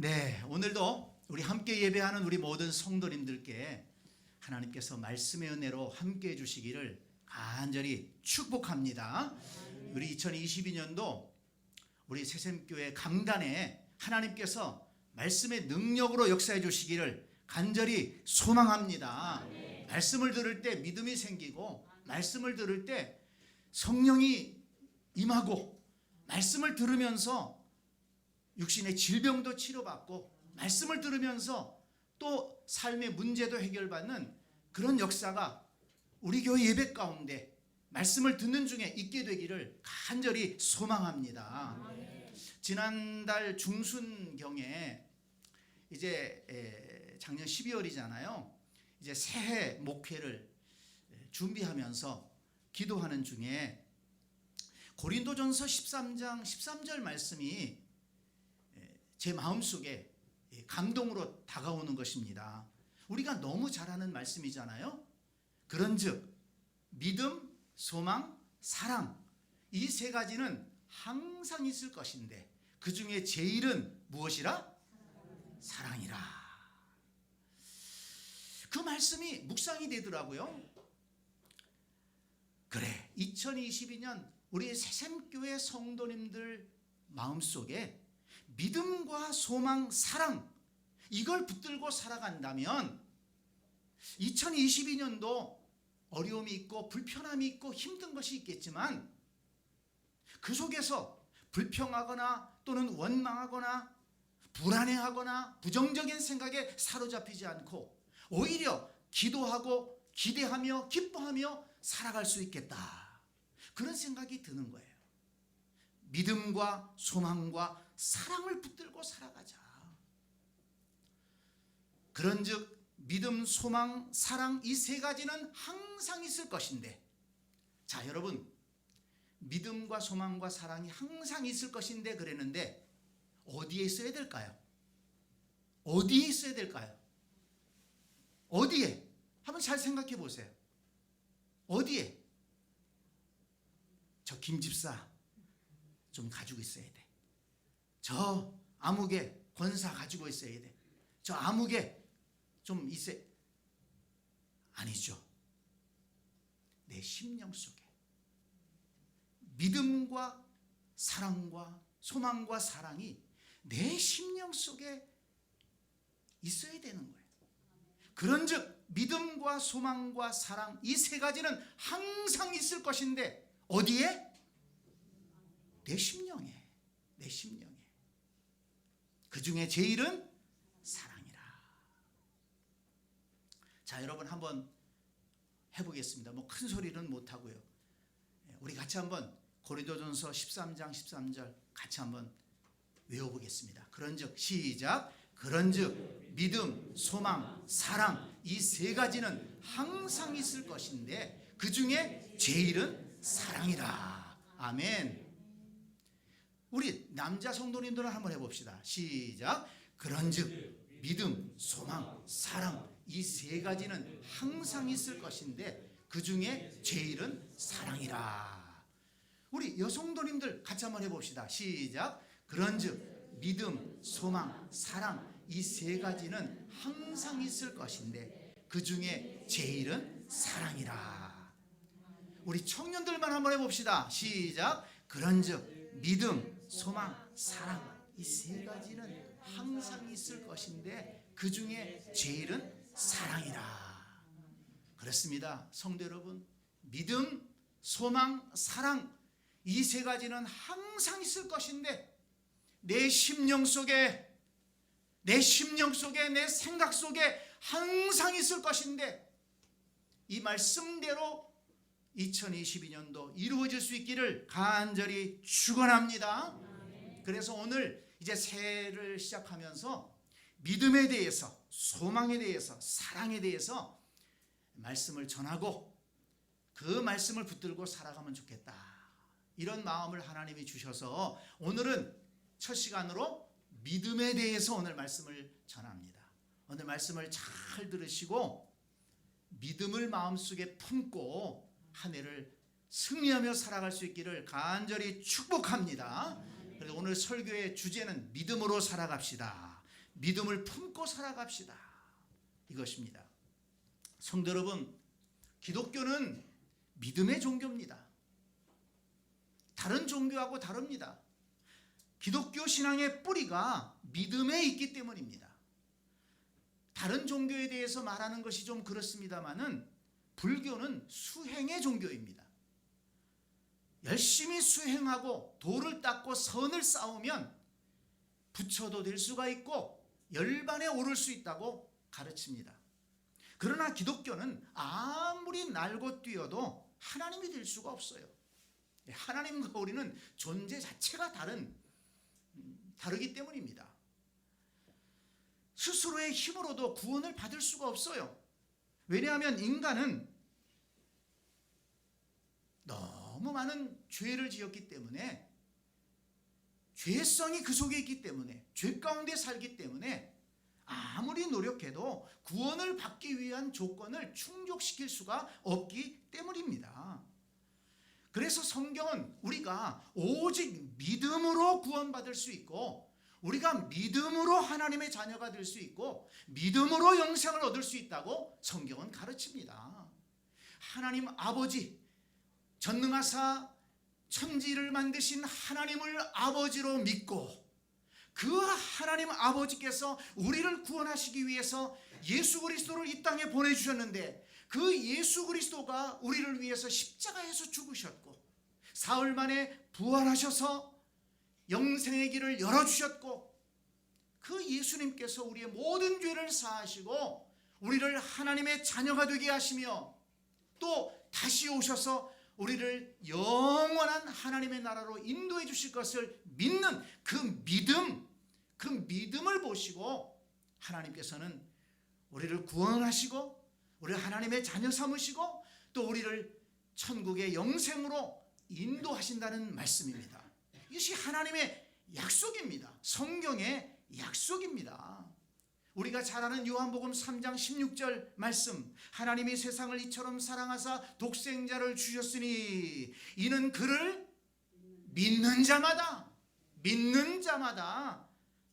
네, 오늘도 우리 함께 예배하는 우리 모든 성도님들께 하나님께서 말씀의 은혜로 함께 해주시기를 간절히 축복합니다. 우리 2022년도 우리 새샘교회 강단에 하나님께서 말씀의 능력으로 역사해 주시기를 간절히 소망합니다. 말씀을 들을 때 믿음이 생기고, 말씀을 들을 때 성령이 임하고, 말씀을 들으면서 육신의 질병도 치료받고, 말씀을 들으면서 또 삶의 문제도 해결받는 그런 역사가 우리 교회 예배 가운데 말씀을 듣는 중에 있게 되기를 간절히 소망합니다. 지난달 중순경에 이제 작년 12월이잖아요. 이제 새해 목회를 준비하면서 기도하는 중에 고린도전서 13장 13절 말씀이 제 마음속에 감동으로 다가오는 것입니다. 우리가 너무 잘 아는 말씀이잖아요. 그런즉 믿음, 소망, 사랑, 이 세 가지는 항상 있을 것인데 그 중에 제일은 무엇이라? 사랑이라. 그 말씀이 묵상이 되더라고요. 그래, 2022년 우리 새샘교회 성도님들 마음속에 믿음과 소망, 사랑, 이걸 붙들고 살아간다면 2022년도 어려움이 있고 불편함이 있고 힘든 것이 있겠지만 그 속에서 불평하거나 또는 원망하거나 불안해하거나 부정적인 생각에 사로잡히지 않고 오히려 기도하고 기대하며 기뻐하며 살아갈 수 있겠다, 그런 생각이 드는 거예요. 믿음과 소망과 사랑을 붙들고 살아가자. 그런즉 믿음, 소망, 사랑, 이 세 가지는 항상 있을 것인데, 자 여러분, 믿음과 소망과 사랑이 항상 있을 것인데 그랬는데 어디에 있어야 될까요? 어디에 있어야 될까요? 어디에? 한번 잘 생각해 보세요. 어디에? 저 김집사 좀 가지고 있어야 돼. 저 아무개 권사 가지고 있어야 돼. 저 아무개 좀 있어야. 아니죠. 내 심령 속에 믿음과 사랑과 소망과 사랑이 내 심령 속에 있어야 되는 거예요. 그런즉 믿음과 소망과 사랑, 이 세 가지는 항상 있을 것인데 어디에? 내 심령에. 내 심령에. 그 중에 제일은 사랑이라. 자 여러분, 한번 해보겠습니다. 뭐 큰 소리는 못하고요. 우리 같이 한번 고린도전서 13장 13절 같이 한번 외워보겠습니다. 그런즉 시작. 그런즉 믿음, 소망, 사랑, 이 세 가지는 항상 있을 것인데 그 중에 제일은 사랑이라. 아멘. 우리 남자 성도님들은 한번 해봅시다. 시작. 그런즉 믿음, 소망, 사랑, 이 세 가지는 항상 있을 것인데 그 중에 제일은 사랑이라. 우리 여성도님들 같이 한번 해봅시다. 시작. 그런즉 믿음, 소망, 사랑, 이 세 가지는 항상 있을 것인데 그 중에 제일은 사랑이라. 우리 청년들만 한번 해봅시다. 시작. 그런즉 믿음, 소망, 사랑, 이 세 가지는 항상 있을 것인데 그 중에 제일은 사랑이라. 그렇습니다. 성도 여러분, 믿음, 소망, 사랑, 이 세 가지는 항상 있을 것인데 내 심령 속에, 내 심령 속에, 내 생각 속에 항상 있을 것인데 이 말씀대로 2022년도 이루어질 수 있기를 간절히 축원합니다. 그래서 오늘 이제 새해를 시작하면서 믿음에 대해서, 소망에 대해서, 사랑에 대해서 말씀을 전하고 그 말씀을 붙들고 살아가면 좋겠다, 이런 마음을 하나님이 주셔서 오늘은 첫 시간으로 믿음에 대해서 오늘 말씀을 전합니다. 오늘 말씀을 잘 들으시고 믿음을 마음속에 품고 한 해를 승리하며 살아갈 수 있기를 간절히 축복합니다. 그래서 오늘 설교의 주제는 믿음으로 살아갑시다. 믿음을 품고 살아갑시다. 이것입니다. 성도 여러분, 기독교는 믿음의 종교입니다. 다른 종교하고 다릅니다. 기독교 신앙의 뿌리가 믿음에 있기 때문입니다. 다른 종교에 대해서 말하는 것이 좀 그렇습니다만은 불교는 수행의 종교입니다. 열심히 수행하고 도를 닦고 선을 쌓으면 부처도 될 수가 있고 열반에 오를 수 있다고 가르칩니다. 그러나 기독교는 아무리 날고 뛰어도 하나님이 될 수가 없어요. 하나님과 우리는 존재 자체가 다르기 때문입니다. 스스로의 힘으로도 구원을 받을 수가 없어요. 왜냐하면 인간은 너무 많은 죄를 지었기 때문에, 죄성이 그 속에 있기 때문에, 죄 가운데 살기 때문에 아무리 노력해도 구원을 받기 위한 조건을 충족시킬 수가 없기 때문입니다. 그래서 성경은 우리가 오직 믿음으로 구원받을 수 있고, 우리가 믿음으로 하나님의 자녀가 될 수 있고, 믿음으로 영생을 얻을 수 있다고 성경은 가르칩니다. 하나님 아버지, 전능하사 천지를 만드신 하나님을 아버지로 믿고, 그 하나님 아버지께서 우리를 구원하시기 위해서 예수 그리스도를 이 땅에 보내주셨는데, 그 예수 그리스도가 우리를 위해서 십자가에서 죽으셨고 사흘 만에 부활하셔서 영생의 길을 열어주셨고, 그 예수님께서 우리의 모든 죄를 사하시고 우리를 하나님의 자녀가 되게 하시며, 또 다시 오셔서 우리를 영원한 하나님의 나라로 인도해 주실 것을 믿는 그 믿음을 보시고 하나님께서는 우리를 구원하시고 우리를 하나님의 자녀 삼으시고 또 우리를 천국의 영생으로 인도하신다는 말씀입니다. 이것이 하나님의 약속입니다. 성경의 약속입니다. 우리가 잘 아는 요한복음 3장 16절 말씀, 하나님이 세상을 이처럼 사랑하사 독생자를 주셨으니 이는 그를 믿는 자마다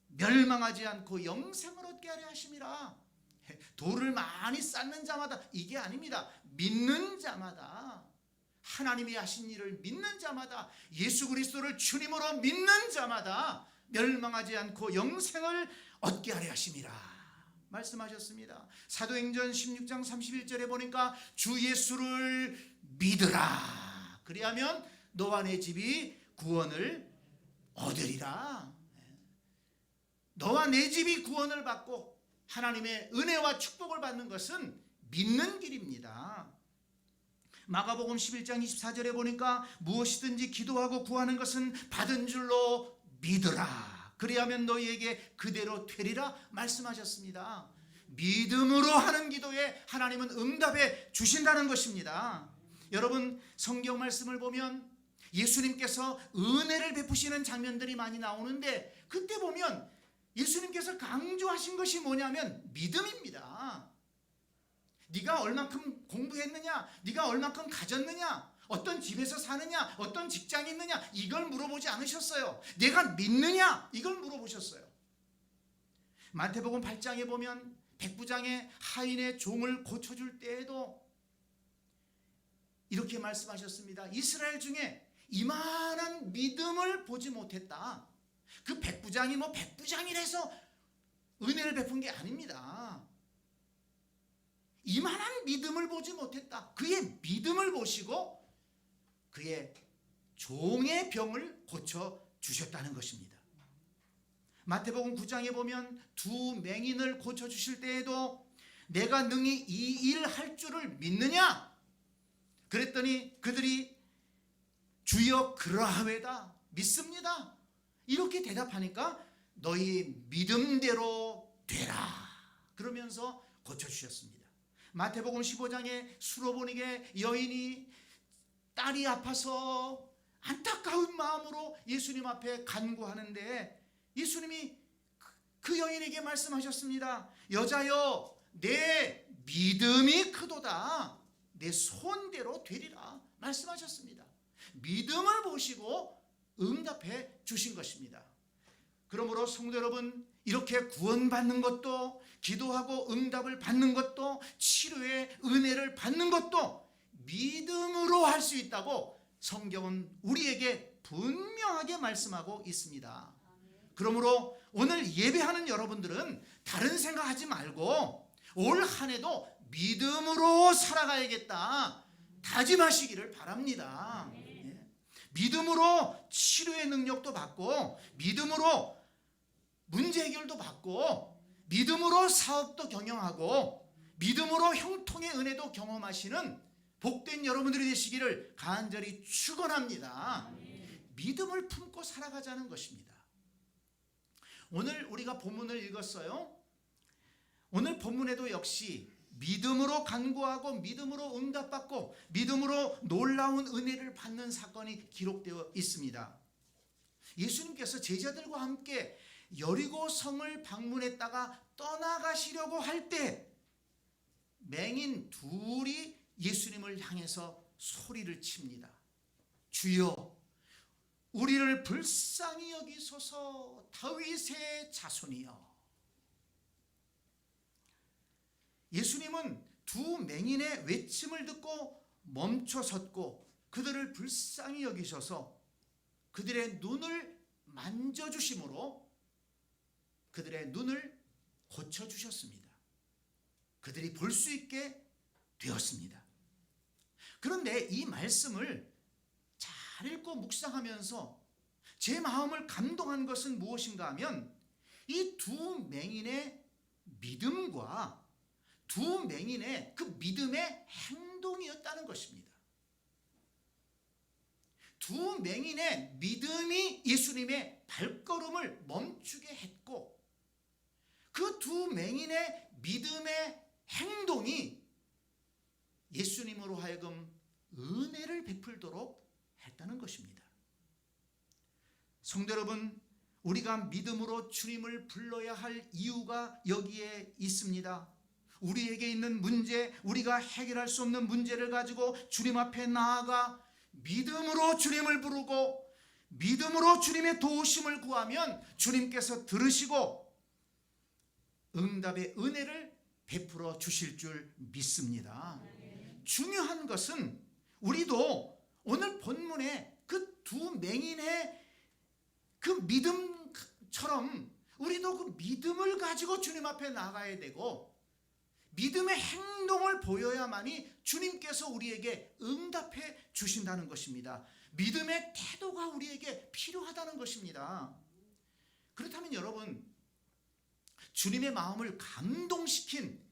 멸망하지 않고 영생을 얻게 하려 하심이라. 돌을 많이 쌓는 자마다, 이게 아닙니다. 믿는 자마다, 하나님이 하신 일을 믿는 자마다, 예수 그리스도를 주님으로 믿는 자마다 멸망하지 않고 영생을 얻게 하려 하심이라 말씀하셨습니다. 사도행전 16장 31절에 보니까 주 예수를 믿으라, 그리하면 너와 내 집이 구원을 얻으리라. 너와 내 집이 구원을 받고 하나님의 은혜와 축복을 받는 것은 믿는 길입니다. 마가복음 11장 24절에 보니까 무엇이든지 기도하고 구하는 것은 받은 줄로 믿으라, 그리하면 너희에게 그대로 되리라 말씀하셨습니다. 믿음으로 하는 기도에 하나님은 응답해 주신다는 것입니다. 여러분, 성경 말씀을 보면 예수님께서 은혜를 베푸시는 장면들이 많이 나오는데, 그때 보면 예수님께서 강조하신 것이 뭐냐면 믿음입니다. 네가 얼만큼 공부했느냐, 네가 얼만큼 가졌느냐, 어떤 집에서 사느냐, 어떤 직장이 있느냐, 이걸 물어보지 않으셨어요. 내가 믿느냐, 이걸 물어보셨어요. 마태복음 8장에 보면 백부장의 하인의 종을 고쳐줄 때에도 이렇게 말씀하셨습니다. 이스라엘 중에 이만한 믿음을 보지 못했다. 그 백부장이 백부장이라서 은혜를 베푼 게 아닙니다. 이만한 믿음을 보지 못했다. 그의 믿음을 보시고 그의 종의 병을 고쳐주셨다는 것입니다. 마태복음 9장에 보면 두 맹인을 고쳐주실 때에도 내가 능히 이 일 할 줄을 믿느냐? 그랬더니 그들이 주여 그러하외다, 믿습니다, 이렇게 대답하니까 너희 믿음대로 되라, 그러면서 고쳐주셨습니다. 마태복음 15장에 수로보니게 여인이 딸이 아파서 안타까운 마음으로 예수님 앞에 간구하는데 예수님이 그 여인에게 말씀하셨습니다. 여자여, 내 믿음이 크도다, 내 손대로 되리라 말씀하셨습니다. 믿음을 보시고 응답해 주신 것입니다. 그러므로 성도 여러분, 이렇게 구원받는 것도, 기도하고 응답을 받는 것도, 치료의 은혜를 받는 것도 믿음으로 할 수 있다고 성경은 우리에게 분명하게 말씀하고 있습니다. 그러므로 오늘 예배하는 여러분들은 다른 생각하지 말고 올 한 해도 믿음으로 살아가야겠다 다짐하시기를 바랍니다. 믿음으로 치료의 능력도 받고, 믿음으로 문제 해결도 받고, 믿음으로 사업도 경영하고, 믿음으로 형통의 은혜도 경험하시는 복된 여러분들이 되시기를 간절히 축원합니다. 믿음을 품고 살아가자는 것입니다. 오늘 우리가 본문을 읽었어요. 오늘 본문에도 역시 믿음으로 간구하고 믿음으로 응답받고 믿음으로 놀라운 은혜를 받는 사건이 기록되어 있습니다. 예수님께서 제자들과 함께 여리고 성을 방문했다가 떠나가시려고 할 때 맹인 둘이 예수님을 향해서 소리를 칩니다. 주여, 우리를 불쌍히 여기소서, 다윗의 자손이여. 예수님은 두 맹인의 외침을 듣고 멈춰 섰고 그들을 불쌍히 여기셔서 그들의 눈을 만져주심으로 그들의 눈을 고쳐주셨습니다. 그들이 볼 수 있게 되었습니다. 그런데 이 말씀을 잘 읽고 묵상하면서 제 마음을 감동한 것은 무엇인가 하면 이 두 맹인의 믿음과 두 맹인의 그 믿음의 행동이었다는 것입니다. 두 맹인의 믿음이 예수님의 발걸음을 멈추게 했고 그 두 맹인의 믿음의 행동이 예수님으로 하여금 은혜를 베풀도록 했다는 것입니다. 성도 여러분, 우리가 믿음으로 주님을 불러야 할 이유가 여기에 있습니다. 우리에게 있는 문제, 우리가 해결할 수 없는 문제를 가지고 주님 앞에 나아가 믿음으로 주님을 부르고 믿음으로 주님의 도우심을 구하면 주님께서 들으시고 응답의 은혜를 베풀어 주실 줄 믿습니다. 중요한 것은 우리도 오늘 본문에 그 두 맹인의 그 믿음처럼 우리도 그 믿음을 가지고 주님 앞에 나가야 되고 믿음의 행동을 보여야만이 주님께서 우리에게 응답해 주신다는 것입니다. 믿음의 태도가 우리에게 필요하다는 것입니다. 그렇다면 여러분, 주님의 마음을 감동시킨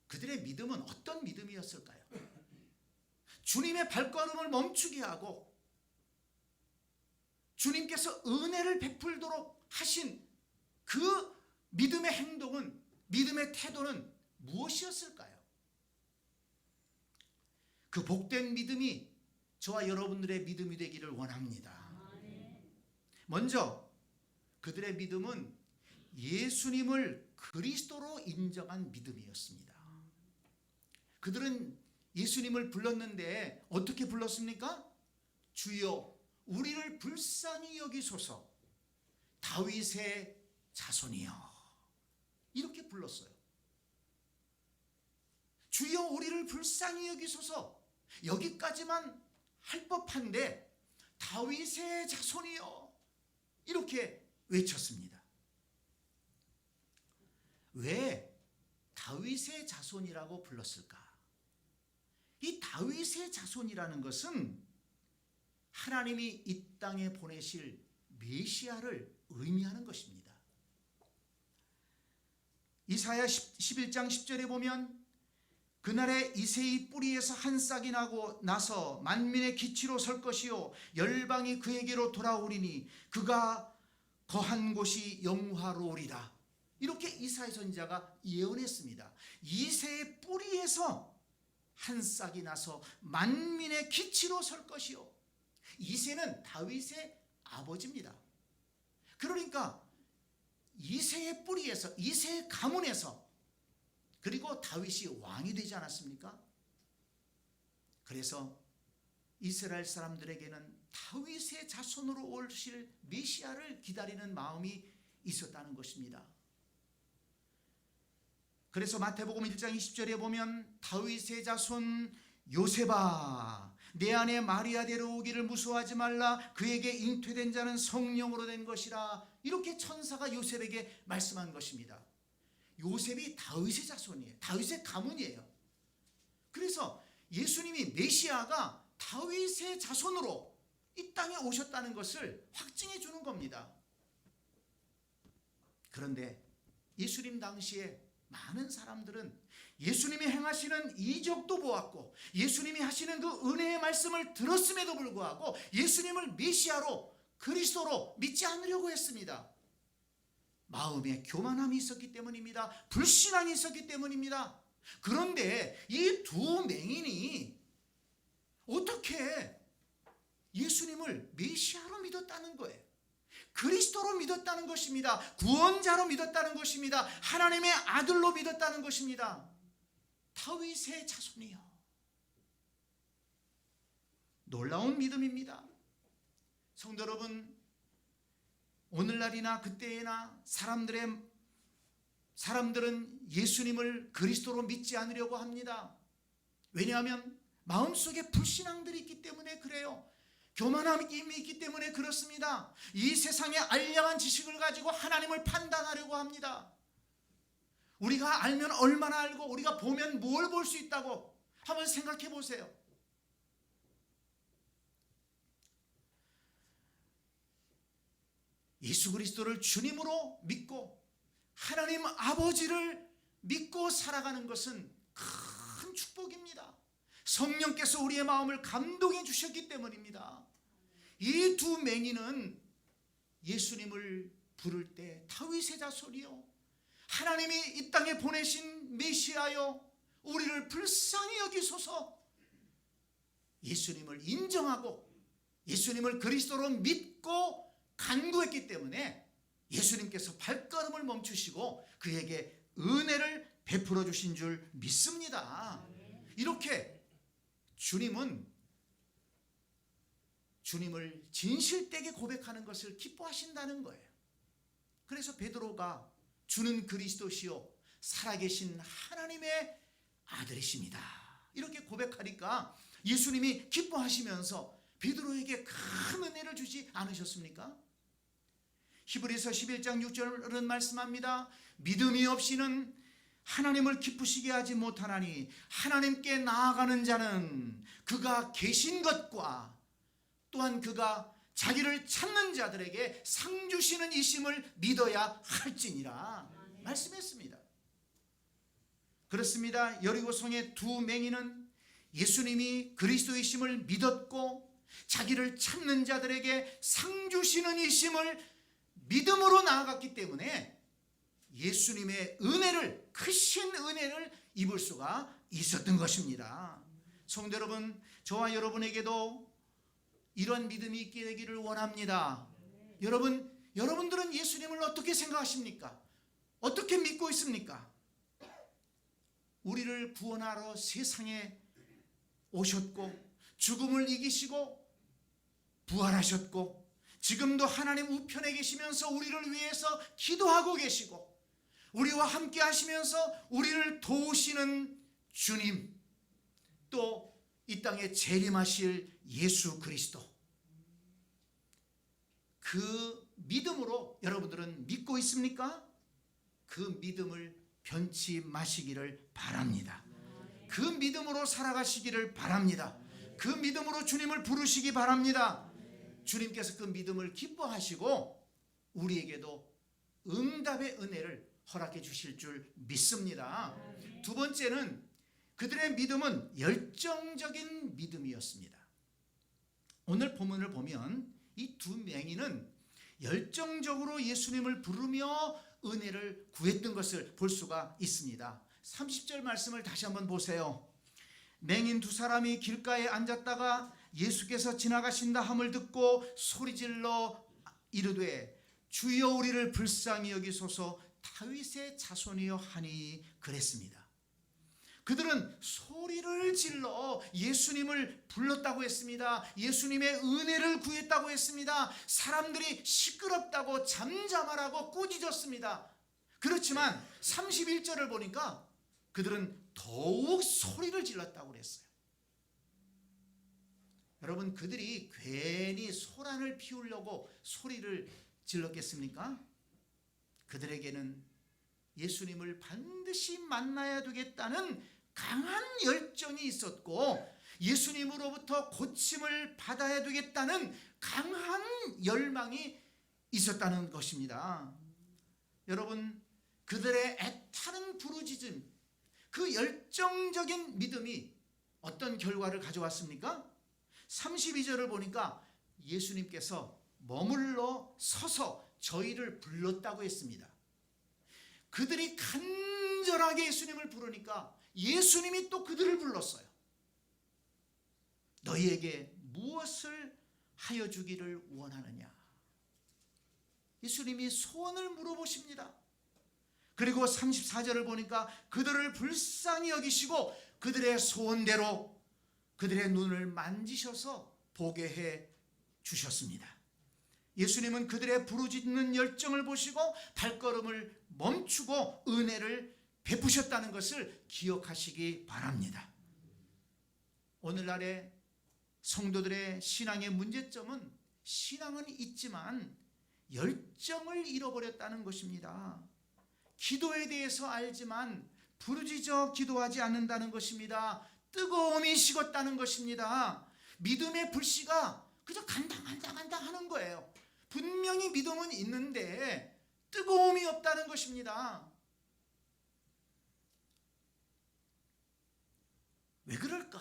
그들의 믿음은 어떤 믿음이었을까요? 주님의 발걸음을 멈추게 하고 주님께서 은혜를 베풀도록 하신 그 믿음의 행동은, 믿음의 태도는 무엇이었을까요? 그 복된 믿음이 저와 여러분들의 믿음이 되기를 원합니다. 먼저 그들의 믿음은 예수님을 그리스도로 인정한 믿음이었습니다. 그들은 예수님을 불렀는데 어떻게 불렀습니까? 주여, 우리를 불쌍히 여기소서, 다윗의 자손이여. 이렇게 불렀어요. 주여, 우리를 불쌍히 여기소서. 여기까지만 할 법한데 다윗의 자손이여. 이렇게 외쳤습니다. 왜 다윗의 자손이라고 불렀을까? 이 다윗의 자손이라는 것은 하나님이 이 땅에 보내실 메시아를 의미하는 것입니다. 이사야 11장 10절에 보면 그날에 이새의 뿌리에서 한 싹이 나고 나서 만민의 기치로 설 것이요 열방이 그에게로 돌아오리니 그가 거한 곳이 영화로우리라. 이렇게 이사야 선지자가 예언했습니다. 이새의 뿌리에서 한 싹이 나서 만민의 기치로 설 것이요. 이새는 다윗의 아버지입니다. 그러니까 이새의 뿌리에서, 이새의 가문에서, 그리고 다윗이 왕이 되지 않았습니까? 그래서 이스라엘 사람들에게는 다윗의 자손으로 오실 메시아를 기다리는 마음이 있었다는 것입니다. 그래서 마태복음 1장 20절에 보면 다윗의 자손 요셉아 내 안에 마리아 데려오기를 무서워하지 말라 그에게 잉태된 자는 성령으로 된 것이라 이렇게 천사가 요셉에게 말씀한 것입니다. 요셉이 다윗의 자손이에요. 다윗의 가문이에요. 그래서 예수님이 메시아가 다윗의 자손으로 이 땅에 오셨다는 것을 확증해 주는 겁니다. 그런데 예수님 당시에 많은 사람들은 예수님이 행하시는 이적도 보았고 예수님이 하시는 그 은혜의 말씀을 들었음에도 불구하고 예수님을 메시아로 그리스도로 믿지 않으려고 했습니다. 마음에 교만함이 있었기 때문입니다. 불신앙이 있었기 때문입니다. 그런데 이 두 맹인이 어떻게 예수님을 메시아로 믿었다는 거예요. 그리스도로 믿었다는 것입니다. 구원자로 믿었다는 것입니다. 하나님의 아들로 믿었다는 것입니다. 다윗의 자손이요. 놀라운 믿음입니다. 성도 여러분, 오늘날이나 그때나 사람들은 예수님을 그리스도로 믿지 않으려고 합니다. 왜냐하면 마음속에 불신앙들이 있기 때문에 그래요. 교만함이 있기 때문에 그렇습니다. 이 세상의 알량한 지식을 가지고 하나님을 판단하려고 합니다. 우리가 알면 얼마나 알고 우리가 보면 뭘 볼 수 있다고 한번 생각해 보세요. 예수 그리스도를 주님으로 믿고 하나님 아버지를 믿고 살아가는 것은 큰 축복입니다. 성령께서 우리의 마음을 감동해 주셨기 때문입니다. 이 두 맹인은 예수님을 부를 때 다윗의 자손이요 하나님이 이 땅에 보내신 메시아요 우리를 불쌍히 여기소서 예수님을 인정하고 예수님을 그리스도로 믿고 간구했기 때문에 예수님께서 발걸음을 멈추시고 그에게 은혜를 베풀어 주신 줄 믿습니다. 이렇게 주님을 진실되게 고백하는 것을 기뻐하신다는 거예요. 그래서 베드로가 주는 그리스도시요 살아계신 하나님의 아들이십니다 이렇게 고백하니까 예수님이 기뻐하시면서 베드로에게 큰 은혜를 주지 않으셨습니까? 히브리서 11장 6절은 말씀합니다. 믿음이 없이는 하나님을 기쁘시게 하지 못하나니 하나님께 나아가는 자는 그가 계신 것과 또한 그가 자기를 찾는 자들에게 상 주시는 이심을 믿어야 할지니라 말씀했습니다. 그렇습니다. 여리고성의 두 맹인은 예수님이 그리스도이심을 믿었고 자기를 찾는 자들에게 상 주시는 이심을 믿음으로 나아갔기 때문에 예수님의 은혜를 크신 은혜를 입을 수가 있었던 것입니다. 성도 여러분, 저와 여러분에게도 이런 믿음이 있게 되기를 원합니다. 여러분들은 예수님을 어떻게 생각하십니까? 어떻게 믿고 있습니까? 우리를 구원하러 세상에 오셨고 죽음을 이기시고 부활하셨고 지금도 하나님 우편에 계시면서 우리를 위해서 기도하고 계시고 우리와 함께 하시면서 우리를 도우시는 주님, 또 이 땅에 재림하실 예수 그리스도, 그 믿음으로 여러분들은 믿고 있습니까? 그 믿음을 변치 마시기를 바랍니다. 그 믿음으로 살아가시기를 바랍니다. 그 믿음으로 주님을 부르시기 바랍니다. 주님께서 그 믿음을 기뻐하시고 우리에게도 응답의 은혜를 허락해 주실 줄 믿습니다. 두 번째는 그들의 믿음은 열정적인 믿음이었습니다. 오늘 본문을 보면 이 두 맹인은 열정적으로 예수님을 부르며 은혜를 구했던 것을 볼 수가 있습니다. 30절 말씀을 다시 한번 보세요. 맹인 두 사람이 길가에 앉았다가 예수께서 지나가신다 함을 듣고 소리질러 이르되 주여 우리를 불쌍히 여기소서 다윗의 자손이여 하니 그랬습니다. 그들은 소리를 질러 예수님을 불렀다고 했습니다. 예수님의 은혜를 구했다고 했습니다. 사람들이 시끄럽다고 잠잠하라고 꾸짖었습니다. 그렇지만 31절을 보니까 그들은 더욱 소리를 질렀다고 그랬어요. 여러분, 그들이 괜히 소란을 피우려고 소리를 질렀겠습니까? 그들에게는 예수님을 반드시 만나야 되겠다는 강한 열정이 있었고, 예수님으로부터 고침을 받아야 되겠다는 강한 열망이 있었다는 것입니다. 여러분, 그들의 애타는 부르짖음, 그 열정적인 믿음이 어떤 결과를 가져왔습니까? 32절을 보니까 예수님께서 머물러 서서 저희를 불렀다고 했습니다. 그들이 간절하게 예수님을 부르니까 예수님이 또 그들을 불렀어요. 너희에게 무엇을 하여 주기를 원하느냐? 예수님이 소원을 물어보십니다. 그리고 34절을 보니까 그들을 불쌍히 여기시고 그들의 소원대로 그들의 눈을 만지셔서 보게 해 주셨습니다. 예수님은 그들의 부르짖는 열정을 보시고 발걸음을 멈추고 은혜를 베푸셨다는 것을 기억하시기 바랍니다. 오늘날의 성도들의 신앙의 문제점은 신앙은 있지만 열정을 잃어버렸다는 것입니다. 기도에 대해서 알지만 부르짖어 기도하지 않는다는 것입니다. 뜨거움이 식었다는 것입니다. 믿음의 불씨가 그저 간다 하는 거예요. 분명히 믿음은 있는데 뜨거움이 없다는 것입니다. 왜 그럴까?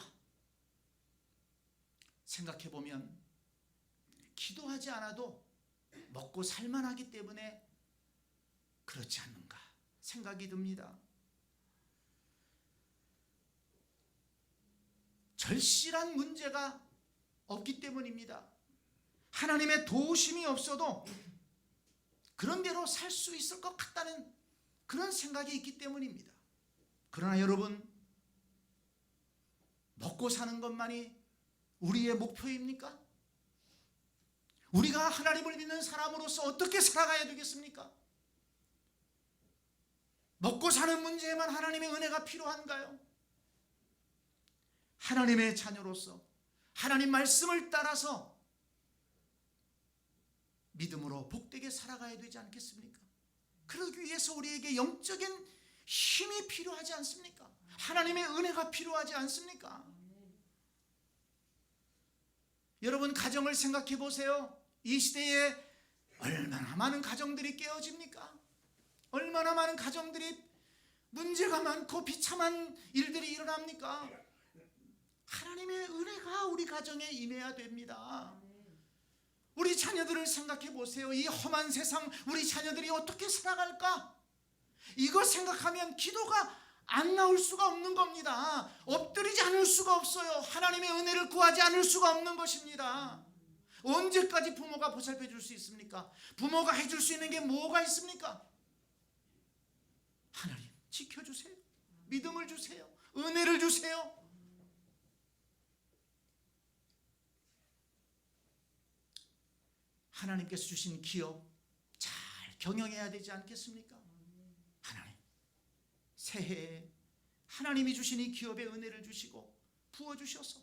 생각해 보면 기도하지 않아도 먹고 살만하기 때문에 그렇지 않는가 생각이 듭니다. 절실한 문제가 없기 때문입니다. 하나님의 도우심이 없어도 그런 대로 살 수 있을 것 같다는 그런 생각이 있기 때문입니다. 그러나 여러분, 먹고 사는 것만이 우리의 목표입니까? 우리가 하나님을 믿는 사람으로서 어떻게 살아가야 되겠습니까? 먹고 사는 문제에만 하나님의 은혜가 필요한가요? 하나님의 자녀로서 하나님 말씀을 따라서 믿음으로 복되게 살아가야 되지 않겠습니까? 그러기 위해서 우리에게 영적인 힘이 필요하지 않습니까? 하나님의 은혜가 필요하지 않습니까? 여러분, 가정을 생각해 보세요. 이 시대에 얼마나 많은 가정들이 깨어집니까? 얼마나 많은 가정들이 문제가 많고 비참한 일들이 일어납니까? 하나님의 은혜가 우리 가정에 임해야 됩니다. 우리 자녀들을 생각해 보세요. 이 험한 세상 우리 자녀들이 어떻게 살아갈까? 이거 생각하면 기도가 안 나올 수가 없는 겁니다. 엎드리지 않을 수가 없어요. 하나님의 은혜를 구하지 않을 수가 없는 것입니다. 언제까지 부모가 보살펴 줄 수 있습니까? 부모가 해줄 수 있는 게 뭐가 있습니까? 하나님 지켜주세요. 믿음을 주세요. 은혜를 주세요. 하나님께서 주신 기업 잘 경영해야 되지 않겠습니까? 하나님, 새해에 하나님이 주신 이 기업에 은혜를 주시고 부어주셔서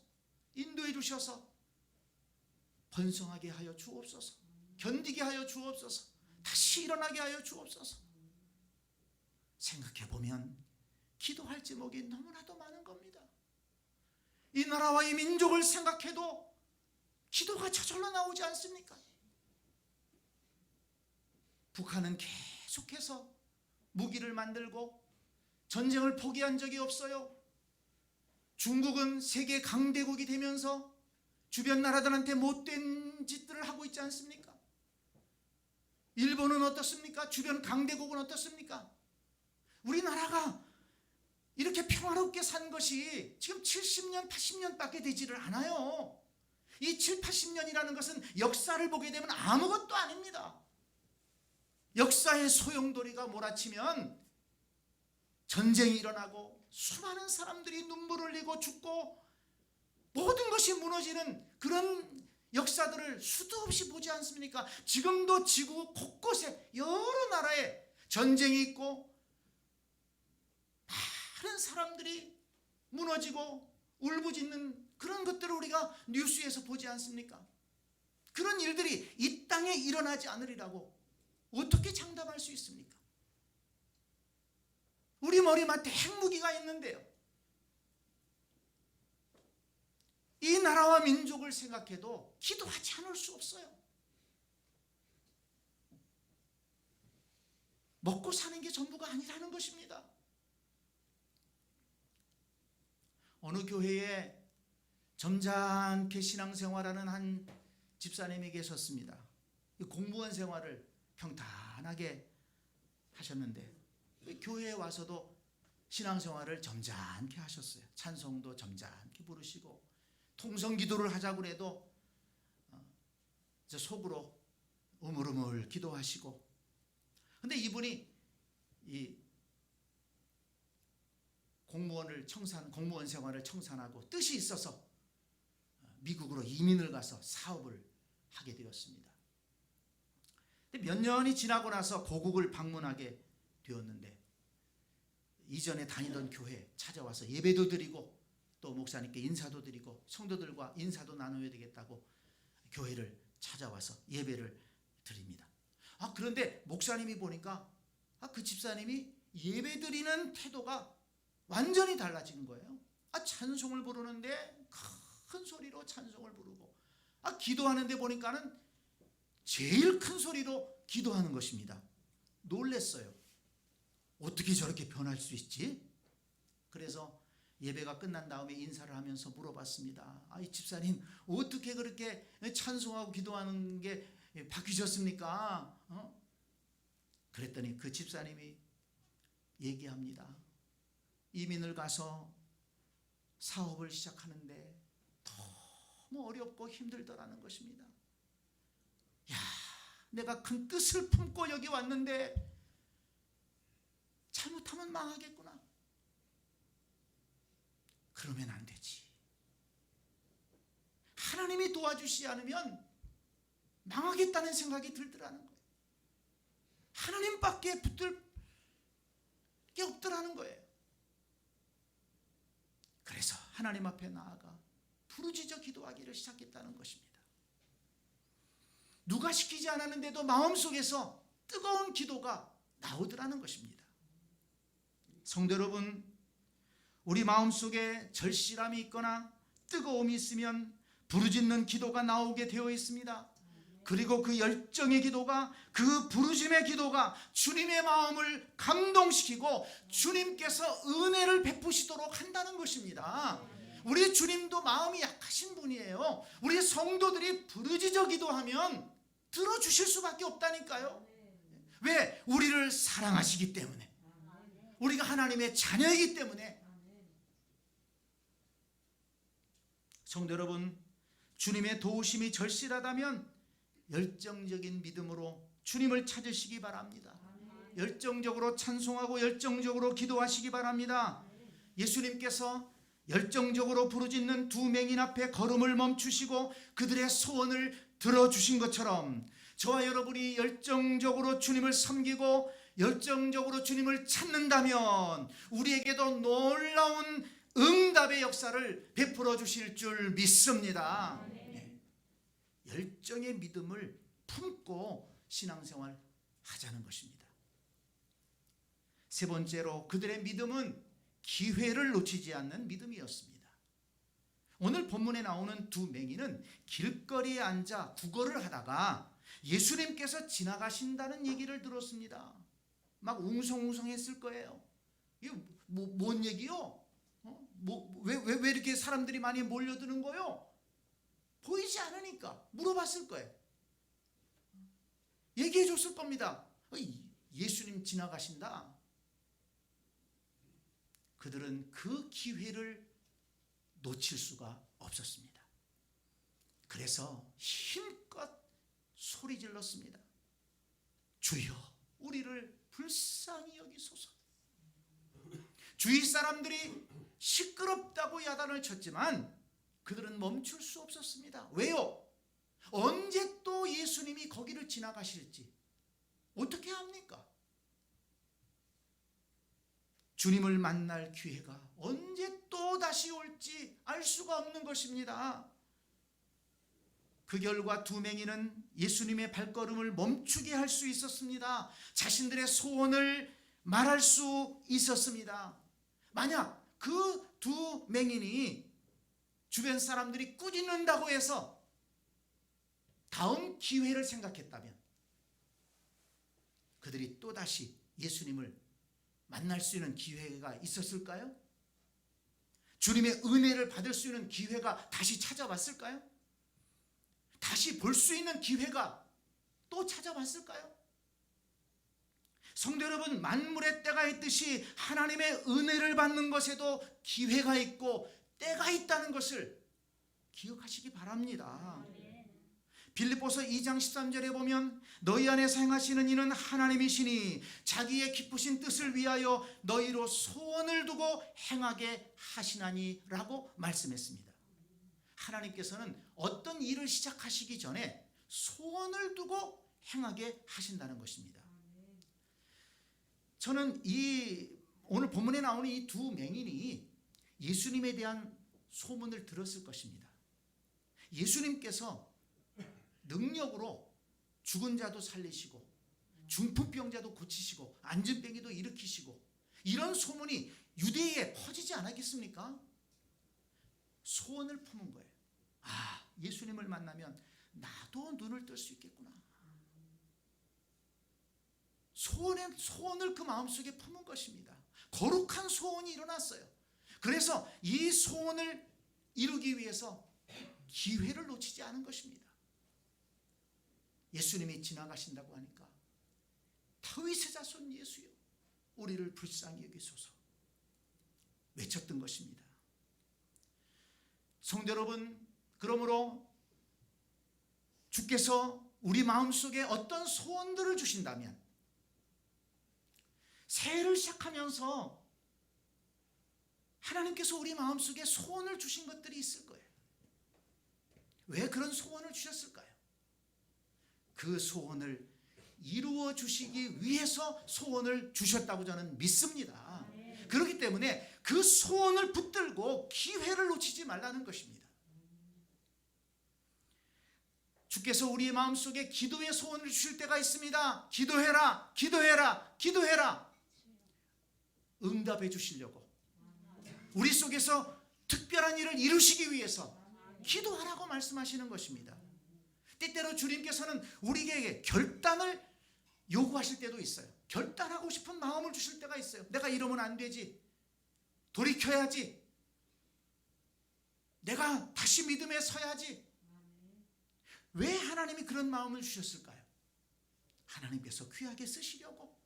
인도해 주셔서 번성하게 하여 주옵소서. 견디게 하여 주옵소서. 다시 일어나게 하여 주옵소서. 생각해 보면 기도할 제목이 너무나도 많은 겁니다. 이 나라와 이 민족을 생각해도 기도가 저절로 나오지 않습니까? 북한은 계속해서 무기를 만들고 전쟁을 포기한 적이 없어요. 중국은 세계 강대국이 되면서 주변 나라들한테 못된 짓들을 하고 있지 않습니까? 일본은 어떻습니까? 주변 강대국은 어떻습니까? 우리나라가 이렇게 평화롭게 산 것이 지금 70년, 80년밖에 되지를 않아요. 이 7, 80년이라는 것은 역사를 보게 되면 아무것도 아닙니다. 역사의 소용돌이가 몰아치면 전쟁이 일어나고 수많은 사람들이 눈물을 흘리고 죽고 모든 것이 무너지는 그런 역사들을 수도 없이 보지 않습니까? 지금도 지구 곳곳에 여러 나라에 전쟁이 있고 많은 사람들이 무너지고 울부짖는 그런 것들을 우리가 뉴스에서 보지 않습니까? 그런 일들이 이 땅에 일어나지 않으리라고 어떻게 장담할 수 있습니까? 우리 머리맡에 핵무기가 있는데요, 이 나라와 민족을 생각해도 기도하지 않을 수 없어요. 먹고 사는 게 전부가 아니라는 것입니다. 어느 교회에 점잖게 신앙생활하는 한 집사님이 계셨습니다. 공무원 생활을 평탄하게 하셨는데 교회에 와서도 신앙생활을 점잖게 하셨어요. 찬송도 점잖게 부르시고 통성기도를 하자고 해도 속으로 우물우물 기도하시고. 근데 이분이 이 공무원 생활을 청산하고 뜻이 있어서 미국으로 이민을 가서 사업을 하게 되었습니다. 근데 몇 년이 지나고 나서 고국을 방문하게 되었는데 이전에 다니던 교회 찾아와서 예배도 드리고 또 목사님께 인사도 드리고 성도들과 인사도 나눠야 되겠다고 교회를 찾아와서 예배를 드립니다. 그런데 목사님이 보니까 그 집사님이 예배 드리는 태도가 완전히 달라진 거예요. 찬송을 부르는데 큰 소리로 찬송을 부르고, 기도하는데 보니까는 제일 큰 소리로 기도하는 것입니다. 놀랬어요. 어떻게 저렇게 변할 수 있지? 그래서 예배가 끝난 다음에 인사를 하면서 물어봤습니다. 이 집사님 어떻게 그렇게 찬송하고 기도하는 게 바뀌셨습니까? 그랬더니 그 집사님이 얘기합니다. 이민을 가서 사업을 시작하는데 너무 어렵고 힘들더라는 것입니다. 내가 큰 뜻을 품고 여기 왔는데 잘못하면 망하겠구나. 그러면 안 되지. 하나님이 도와주시지 않으면 망하겠다는 생각이 들더라는 거예요. 하나님밖에 붙들 게 없더라는 거예요. 그래서 하나님 앞에 나아가 부르짖어 기도하기를 시작했다는 것입니다. 누가 시키지 않았는데도 마음속에서 뜨거운 기도가 나오더라는 것입니다. 성도 여러분, 우리 마음속에 절실함이 있거나 뜨거움이 있으면 부르짖는 기도가 나오게 되어 있습니다. 그리고 그 열정의 기도가, 그 부르심의 기도가 주님의 마음을 감동시키고 주님께서 은혜를 베푸시도록 한다는 것입니다. 우리 주님도 마음이 약하신 분이에요. 우리 성도들이 부르짖어 기도하면 들어주실 수밖에 없다니까요. 왜? 우리를 사랑하시기 때문에, 우리가 하나님의 자녀이기 때문에. 성도 여러분, 주님의 도우심이 절실하다면 열정적인 믿음으로 주님을 찾으시기 바랍니다. 열정적으로 찬송하고 열정적으로 기도하시기 바랍니다. 예수님께서 열정적으로 부르짖는 두 맹인 앞에 걸음을 멈추시고 그들의 소원을 들어주신 것처럼 저와 여러분이 열정적으로 주님을 섬기고 열정적으로 주님을 찾는다면 우리에게도 놀라운 응답의 역사를 베풀어 주실 줄 믿습니다. 열정의 믿음을 품고 신앙생활 하자는 것입니다. 세 번째로, 그들의 믿음은 기회를 놓치지 않는 믿음이었습니다. 오늘 본문에 나오는 두 맹인은 길거리에 앉아 구걸을 하다가 예수님께서 지나가신다는 얘기를 들었습니다. 막 웅성웅성했을 거예요. 이게 뭔 얘기요? 왜 이렇게 사람들이 많이 몰려드는 거요? 보이지 않으니까 물어봤을 거예요. 얘기해 줬을 겁니다. 예수님 지나가신다. 그들은 그 기회를 놓칠 수가 없었습니다. 그래서 힘껏 소리 질렀습니다. 주여, 우리를 불쌍히 여기소서. 주위 사람들이 시끄럽다고 야단을 쳤지만 그들은 멈출 수 없었습니다. 왜요? 언제 또 예수님이 거기를 지나가실지 어떻게 합니까? 주님을 만날 기회가 언제 또 다시 올지 알 수가 없는 것입니다. 그 결과 두 맹인은 예수님의 발걸음을 멈추게 할 수 있었습니다. 자신들의 소원을 말할 수 있었습니다. 만약 그 두 맹인이 주변 사람들이 꾸짖는다고 해서 다음 기회를 생각했다면 그들이 또다시 예수님을 만날 수 있는 기회가 있었을까요? 주님의 은혜를 받을 수 있는 기회가 다시 찾아왔을까요? 다시 볼 수 있는 기회가 또 찾아왔을까요? 성도 여러분, 만물의 때가 있듯이 하나님의 은혜를 받는 것에도 기회가 있고 때가 있다는 것을 기억하시기 바랍니다. 빌립보서 2장 13절에 보면 너희 안에서 행하시는 이는 하나님이시니 자기의 기쁘신 뜻을 위하여 너희로 소원을 두고 행하게 하시나니 라고 말씀했습니다. 하나님께서는 어떤 일을 시작하시기 전에 소원을 두고 행하게 하신다는 것입니다. 저는 오늘 본문에 나오는 이 두 맹인이 예수님에 대한 소문을 들었을 것입니다. 예수님께서 능력으로 죽은 자도 살리시고 중풍병자도 고치시고 안진뱅이도 일으키시고 이런 소문이 유대에 퍼지지 않았겠습니까? 소원을 품은 거예요. 아, 예수님을 만나면 나도 눈을 뜰 수 있겠구나. 소원을 그 마음속에 품은 것입니다. 거룩한 소원이 일어났어요. 그래서 이 소원을 이루기 위해서 기회를 놓치지 않은 것입니다. 예수님이 지나가신다고 하니까 다윗의 자손 예수여 우리를 불쌍히 여기소서 외쳤던 것입니다. 성도 여러분, 그러므로 주께서 우리 마음속에 어떤 소원들을 주신다면 새해를 시작하면서 하나님께서 우리 마음속에 소원을 주신 것들이 있을 거예요. 왜 그런 소원을 주셨을까요? 그 소원을 이루어 주시기 위해서 소원을 주셨다고 저는 믿습니다. 그렇기 때문에 그 소원을 붙들고 기회를 놓치지 말라는 것입니다. 주께서 우리의 마음속에 기도의 소원을 주실 때가 있습니다. 기도해라, 기도해라, 기도해라. 응답해 주시려고 우리 속에서 특별한 일을 이루시기 위해서 기도하라고 말씀하시는 것입니다. 때때로 주님께서는 우리에게 결단을 요구하실 때도 있어요. 결단하고 싶은 마음을 주실 때가 있어요. 내가 이러면 안 되지. 돌이켜야지. 내가 다시 믿음에 서야지. 왜 하나님이 그런 마음을 주셨을까요? 하나님께서 귀하게 쓰시려고,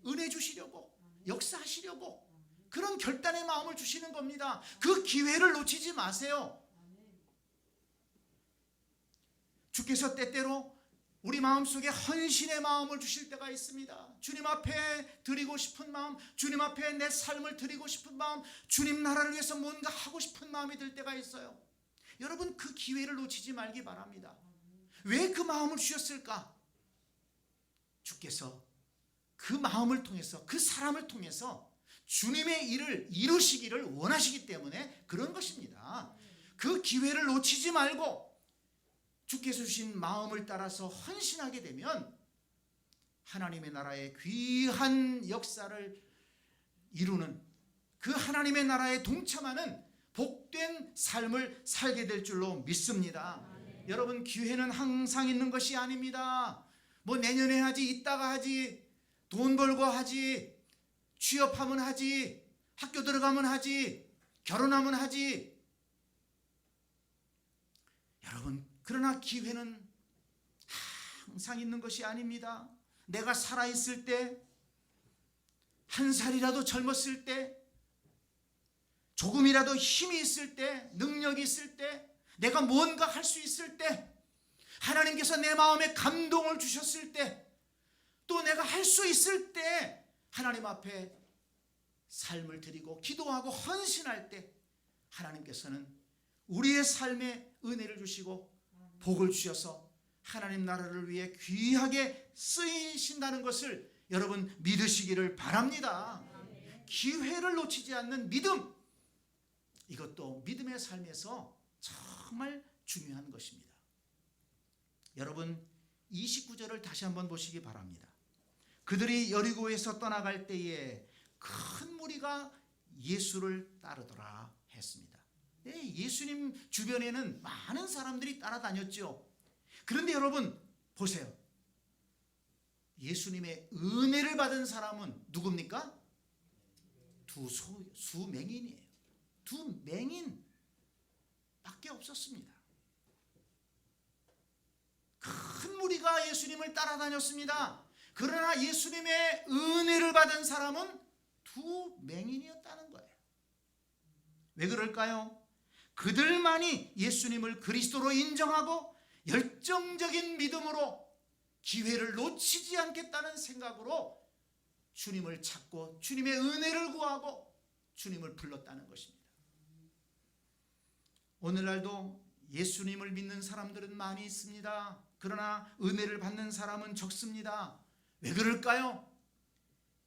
은혜 주시려고, 역사하시려고 그런 결단의 마음을 주시는 겁니다. 그 기회를 놓치지 마세요. 주께서 때때로 우리 마음속에 헌신의 마음을 주실 때가 있습니다. 주님 앞에 드리고 싶은 마음, 주님 앞에 내 삶을 드리고 싶은 마음, 주님 나라를 위해서 뭔가 하고 싶은 마음이 들 때가 있어요. 여러분, 그 기회를 놓치지 말기 바랍니다. 왜 그 마음을 주셨을까? 주께서 그 마음을 통해서, 그 사람을 통해서 주님의 일을 이루시기를 원하시기 때문에 그런 것입니다. 그 기회를 놓치지 말고 주께서 주신 마음을 따라서 헌신하게 되면 하나님의 나라의 귀한 역사를 이루는, 그 하나님의 나라에 동참하는 복된 삶을 살게 될 줄로 믿습니다. 여러분, 기회는 항상 있는 것이 아닙니다. 뭐 내년에 하지, 이따가 하지, 돈 벌고 하지, 취업하면 하지, 학교 들어가면 하지, 결혼하면 하지. 여러분, 그러나 기회는 항상 있는 것이 아닙니다. 내가 살아있을 때, 한 살이라도 젊었을 때, 조금이라도 힘이 있을 때, 능력이 있을 때, 내가 뭔가 할 수 있을 때, 하나님께서 내 마음에 감동을 주셨을 때, 또 내가 할 수 있을 때 하나님 앞에 삶을 드리고 기도하고 헌신할 때 하나님께서는 우리의 삶에 은혜를 주시고 복을 주셔서 하나님 나라를 위해 귀하게 쓰이신다는 것을 여러분 믿으시기를 바랍니다. 기회를 놓치지 않는 믿음, 이것도 믿음의 삶에서 정말 중요한 것입니다. 여러분 29절을 다시 한번 보시기 바랍니다. 그들이 여리고에서 떠나갈 때에 큰 무리가 예수를 따르더라 했습니다. 네, 예수님 주변에는 많은 사람들이 따라다녔죠. 그런데 여러분 보세요. 예수님의 은혜를 받은 사람은 누굽니까? 두 맹인이에요. 두 맹인 밖에 없었습니다. 큰 무리가 예수님을 따라다녔습니다. 그러나 예수님의 은혜를 받은 사람은 두 맹인이었다는 거예요. 왜 그럴까요? 그들만이 예수님을 그리스도로 인정하고 열정적인 믿음으로 기회를 놓치지 않겠다는 생각으로 주님을 찾고 주님의 은혜를 구하고 주님을 불렀다는 것입니다. 오늘날도 예수님을 믿는 사람들은 많이 있습니다. 그러나 은혜를 받는 사람은 적습니다. 왜 그럴까요?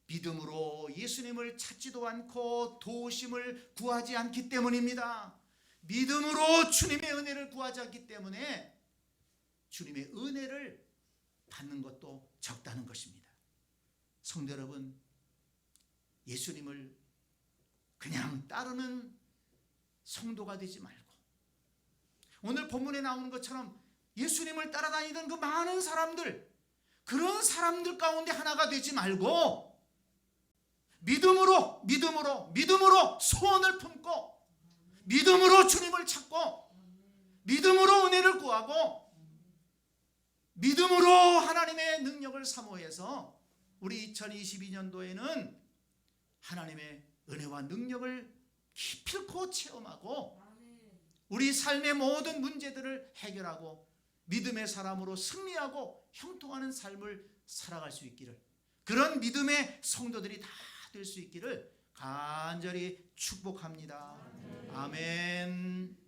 믿음으로 예수님을 찾지도 않고 도우심을 구하지 않기 때문입니다. 믿음으로 주님의 은혜를 구하지 않기 때문에 주님의 은혜를 받는 것도 적다는 것입니다. 성도 여러분, 예수님을 그냥 따르는 성도가 되지 말고 오늘 본문에 나오는 것처럼 예수님을 따라다니던 그 많은 사람들, 그런 사람들 가운데 하나가 되지 말고 믿음으로 소원을 품고 믿음으로 주님을 찾고 믿음으로 은혜를 구하고 믿음으로 하나님의 능력을 사모해서 우리 2022년도에는 하나님의 은혜와 능력을 기필코 체험하고 우리 삶의 모든 문제들을 해결하고 믿음의 사람으로 승리하고 형통하는 삶을 살아갈 수 있기를, 그런 믿음의 성도들이 다 될 수 있기를 간절히 축복합니다. 아멘.